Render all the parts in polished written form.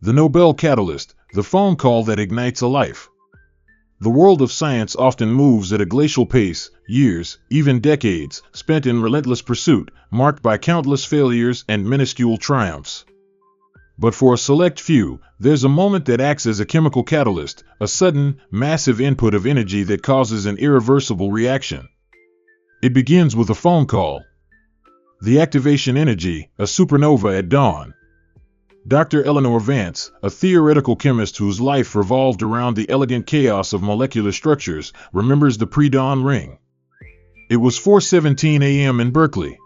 The Nobel catalyst, the phone call that ignites a life. The world of science often moves at a glacial pace, years, even decades, spent in relentless pursuit, marked by countless failures and minuscule triumphs. But for a select few, there's a moment that acts as a chemical catalyst, a sudden, massive input of energy that causes an irreversible reaction. It begins with a phone call. The activation energy, a supernova at dawn. Dr. Eleanor Vance, a theoretical chemist whose life revolved around the elegant chaos of molecular structures, remembers the pre-dawn ring. It was 4:17 a.m. in Berkeley.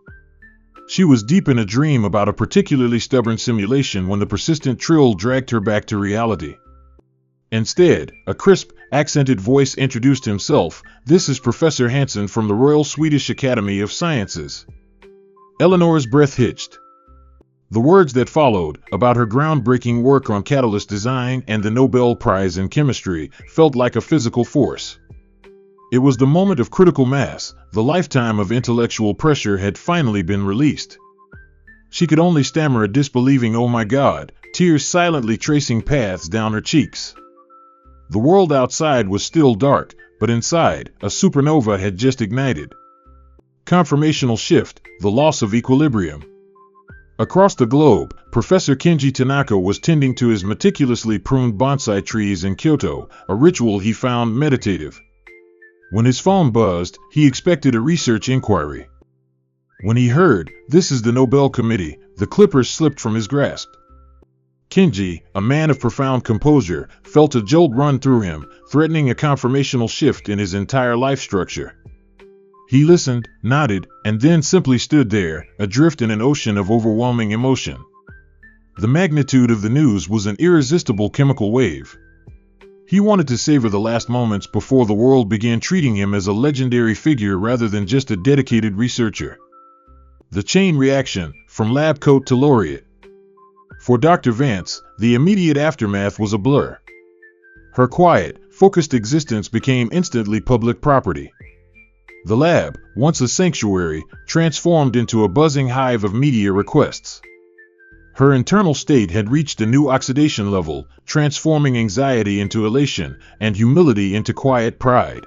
She was deep in a dream about a particularly stubborn simulation when the persistent trill dragged her back to reality. Instead, a crisp, accented voice introduced himself. "This is Professor Hansson from the Royal Swedish Academy of Sciences." Eleanor's breath hitched. The words that followed, about her groundbreaking work on catalyst design and the Nobel Prize in Chemistry, felt like a physical force. It was the moment of critical mass. The lifetime of intellectual pressure had finally been released. She could only stammer a disbelieving "Oh my God," tears silently tracing paths down her cheeks. The world outside was still dark, but inside, a supernova had just ignited. Conformational shift, the loss of equilibrium. Across the globe, Professor Kenji Tanaka was tending to his meticulously pruned bonsai trees in Kyoto, a ritual he found meditative. When his phone buzzed, he expected a research inquiry. When he heard, "This is the Nobel Committee," the clippers slipped from his grasp. Kenji, a man of profound composure, felt a jolt run through him, threatening a conformational shift in his entire life structure. He listened, nodded, and then simply stood there, adrift in an ocean of overwhelming emotion. The magnitude of the news was an irresistible chemical wave. He wanted to savor the last moments before the world began treating him as a legendary figure rather than just a dedicated researcher. The chain reaction, from lab coat to laureate. For Dr. Vance, the immediate aftermath was a blur. Her quiet, focused existence became instantly public property. The lab, once a sanctuary, transformed into a buzzing hive of media requests. Her internal state had reached a new oxidation level, transforming anxiety into elation and humility into quiet pride.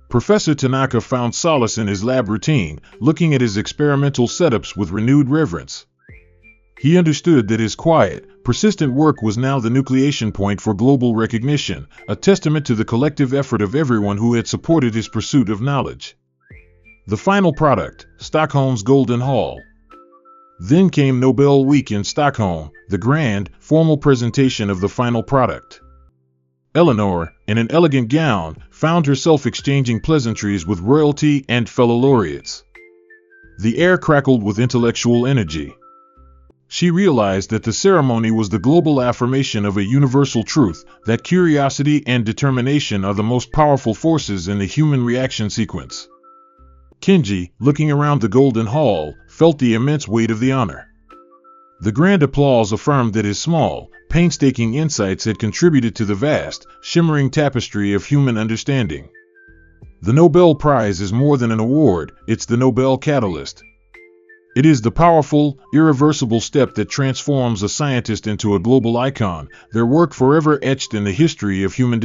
Professor Tanaka found solace in his lab routine, looking at his experimental setups with renewed reverence. He understood that his quiet, persistent work was now the nucleation point for global recognition, a testament to the collective effort of everyone who had supported his pursuit of knowledge. The final product, Stockholm's Golden Hall. Then came Nobel Week in Stockholm, the grand, formal presentation of the final product. Eleanor, in an elegant gown, found herself exchanging pleasantries with royalty and fellow laureates. The air crackled with intellectual energy. She realized that the ceremony was the global affirmation of a universal truth, that curiosity and determination are the most powerful forces in the human reaction sequence. Kenji, looking around the Golden Hall, felt the immense weight of the honor. The grand applause affirmed that his small, painstaking insights had contributed to the vast, shimmering tapestry of human understanding. The Nobel Prize is more than an award, it's the Nobel catalyst. It is the powerful, irreversible step that transforms a scientist into a global icon, their work forever etched in the history of human